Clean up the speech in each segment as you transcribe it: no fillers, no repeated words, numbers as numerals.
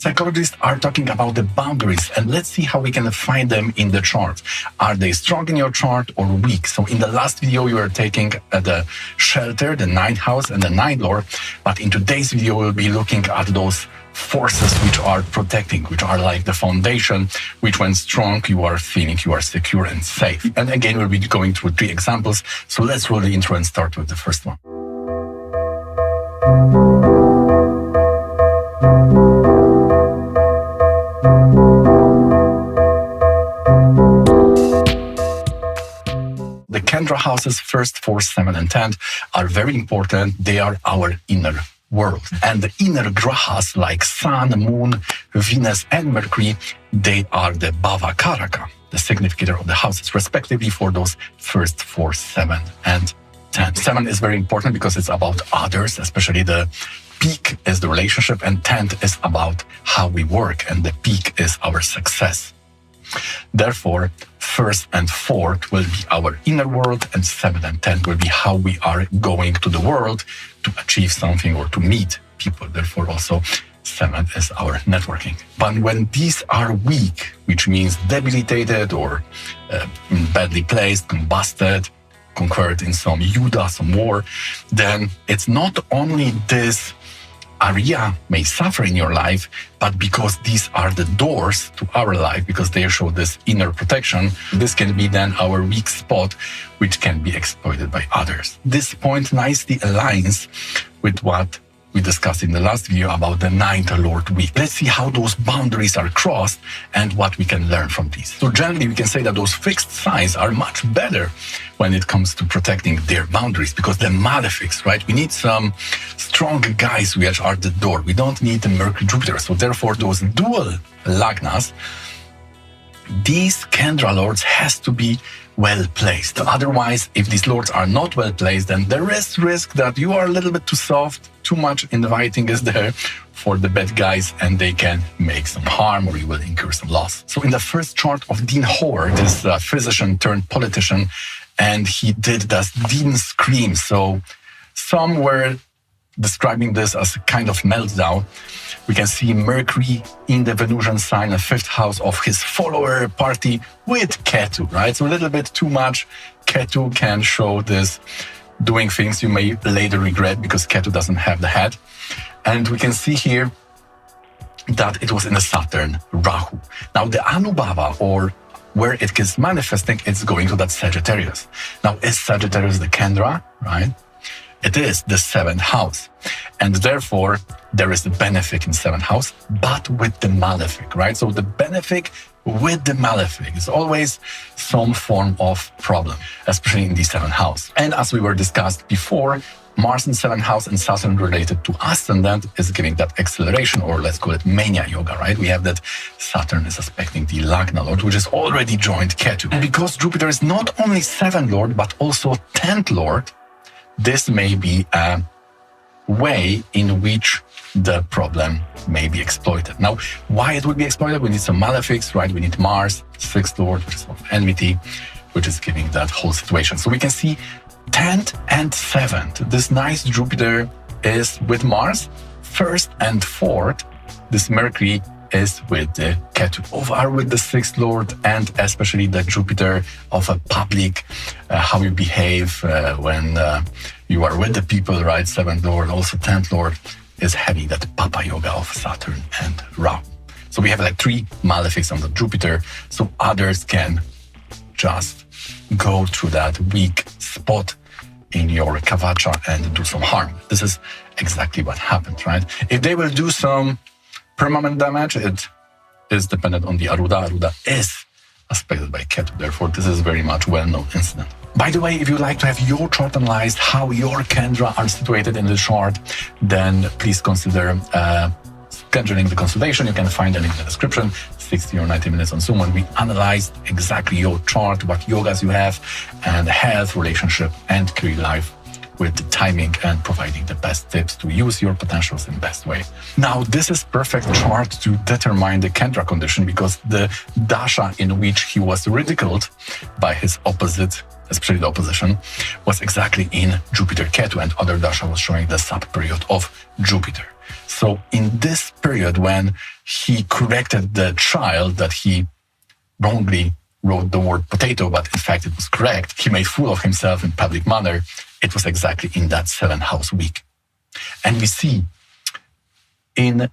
Psychologists are talking about the boundaries, and let's see how we can find them in the chart. Are they strong in your chart or weak? So in the last video, you were taking the shelter, the ninth house and the ninth lord, but in today's video, we'll be looking at those forces which are protecting, which are like the foundation, which when strong, you are feeling you are secure and safe. And again, we'll be going through 3 examples. So let's roll the intro and start with the first one. The Kendra houses, 1st, 4th, 7th, and 10th, are very important. They are our inner world. And the inner grahas like Sun, Moon, Venus, and Mercury, they are the Bhava Karaka, the significator of the houses, respectively for those 1st, 4th, 7th, and 10th. 7 is very important because it's about others, especially the peak is the relationship, and 10th is about how we work, and the peak is our success. Therefore, 1st and 4th will be our inner world, and 7th and 10th will be how we are going to the world to achieve something or to meet people. Therefore, also 7th is our networking. But when these are weak, which means debilitated or badly placed, combusted, conquered in some yuddha, some war, then it's not only this area may suffer in your life, but because these are the doors to our life, because they show this inner protection, this can be then our weak spot, which can be exploited by others. This point nicely aligns with what we discussed in the last video about the 9th Lord week. Let's see how those boundaries are crossed and what we can learn from these. So generally, we can say that those fixed signs are much better when it comes to protecting their boundaries, because they're malefics, right? We need some strong guys which are the door. We don't need the Mercury Jupiter. So therefore, those dual lagnas, these Kendra lords has to be well placed. Otherwise, if these lords are not well placed, then there is risk that you are a little bit too soft, too much inviting is there for the bad guys, and they can make some harm or you will incur some loss. So in the first chart of Dean Howard, this physician turned politician, and he did this Dean scream. So some were describing this as a kind of meltdown. We can see Mercury in the Venusian sign, the 5th house of his follower party with Ketu, right? So a little bit too much. Ketu can show this doing things you may later regret because Ketu doesn't have the head. And we can see here that it was in the Saturn, Rahu. Now the Anubhava, or where it is manifesting, it's going to that Sagittarius. Now is Sagittarius the Kendra, right? It is the 7th house. And therefore, there is the benefic in 7th house, but with the malefic, right? So the benefic with the malefic is always some form of problem, especially in the 7th house. And as we were discussed before, Mars in 7th house and Saturn related to ascendant is giving that acceleration, or let's call it mania yoga, right? We have that Saturn is aspecting the Lagna Lord, which is already joined Ketu. And because Jupiter is not only 7th Lord, but also 10th Lord, this may be a way in which the problem may be exploited. Now, why it would be exploited? We need some malefics, right? We need Mars, 6th Lord, which is of enmity, which is giving that whole situation. So we can see 10th and 7th. This nice Jupiter is with Mars. 1st and 4th, this Mercury is with the Ketu. Both are with the 6th Lord, and especially the Jupiter of a public, how you behave when you are with the people, right? 7th Lord, also 10th Lord is having that Papa Yoga of Saturn and Rahu. So we have like 3 malefics on the Jupiter, so others can just go through that weak spot in your kavacha and do some harm. This is exactly what happened, right? If they will do some permanent damage, it is dependent on the Aruda. Aruda is aspected by Ketu. Therefore, this is very much well-known incident. By the way, if you'd like to have your chart analyzed, how your Kendra are situated in the chart, then please consider scheduling the consultation. You can find a link in the description, 60 or 90 minutes on Zoom, when we analyzed exactly your chart, what yogas you have, and health, relationship, and career life, with the timing and providing the best tips to use your potentials in the best way. Now, this is perfect chart to determine the Kendra condition, because the Dasha in which he was ridiculed by his opposite, especially the opposition, was exactly in Jupiter Ketu, and other Dasha was showing the sub-period of Jupiter. So in this period when he corrected the child that he wrongly wrote the word potato, but in fact it was correct, he made fool of himself in public manner. It was exactly in that 7th house week. And we see in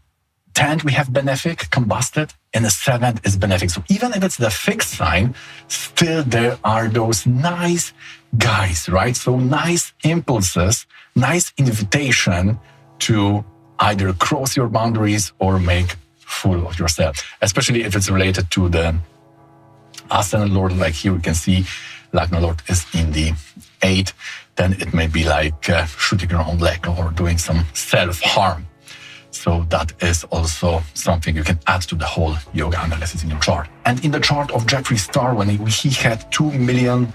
10th we have benefic, combusted, and the 7th is benefic. So even if it's the fixed sign, still there are those nice guys, right? So nice impulses, nice invitation to either cross your boundaries or make fool of yourself, especially if it's related to the Ascendant Lord. Like here we can see Lagna Lord is in the 8th, then it may be like shooting your own leg or doing some self-harm. So that is also something you can add to the whole yoga analysis in your chart. And in the chart of Jeffree Star, when he had $2 million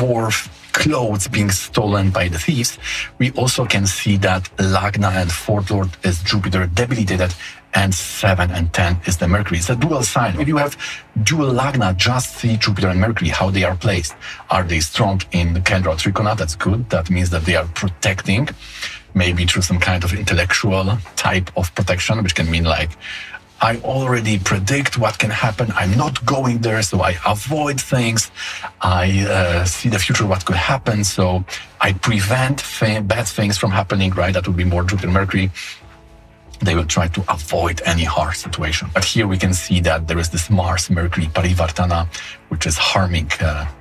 worth clothes being stolen by the thieves, we also can see that Lagna and 4th Lord is Jupiter debilitated, and 7 and 10 is the Mercury. It's a dual sign. If you have dual Lagna, just see Jupiter and Mercury, how they are placed. Are they strong in Kendra Trikona? That's good. That means that they are protecting, maybe through some kind of intellectual type of protection, which can mean like, I already predict what can happen. I'm not going there, so I avoid things. I see the future, what could happen, so I prevent bad things from happening, right? That would be more Jupiter Mercury. They will try to avoid any harsh situation. But here we can see that there is this Mars-Mercury Parivartana, which is harming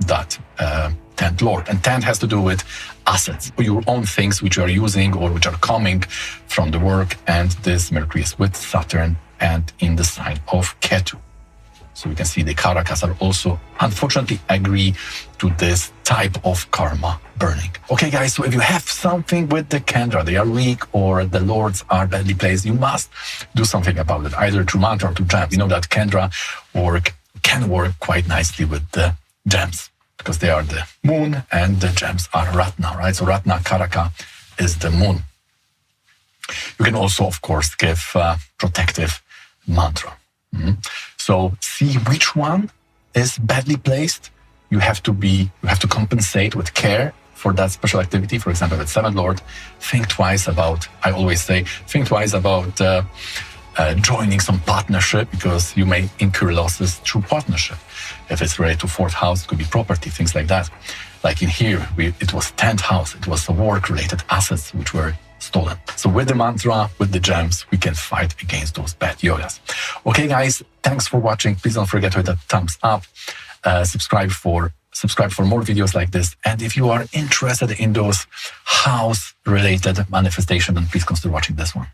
that 10th Lord. And 10th has to do with assets, your own things which you are using or which are coming from the work. And this Mercury is with Saturn and in the sign of Ketu. So we can see the Karakas are also, unfortunately, agree to this type of karma burning. Okay, guys, so if you have something with the Kendra, they are weak or the lords are badly placed, you must do something about it, either through mantra or through gems. You know that Kendra can work quite nicely with the gems because they are the moon and the gems are Ratna, right? So Ratna Karaka is the moon. You can also, of course, give protective mantra. So see which one is badly placed. You have to compensate with care for that special activity. For example, with 7th Lord, think twice about, I always say, think twice about joining some partnership because you may incur losses through partnership. If it's related to 4th house, it could be property, things like that. Like in here, it was 10th house. It was the work-related assets which were stolen. So with the mantra, with the gems, we can fight against those bad yogas. Okay, guys, thanks for watching. Please don't forget to hit that thumbs up. Subscribe for more videos like this. And if you are interested in those house-related manifestations, then please consider watching this one.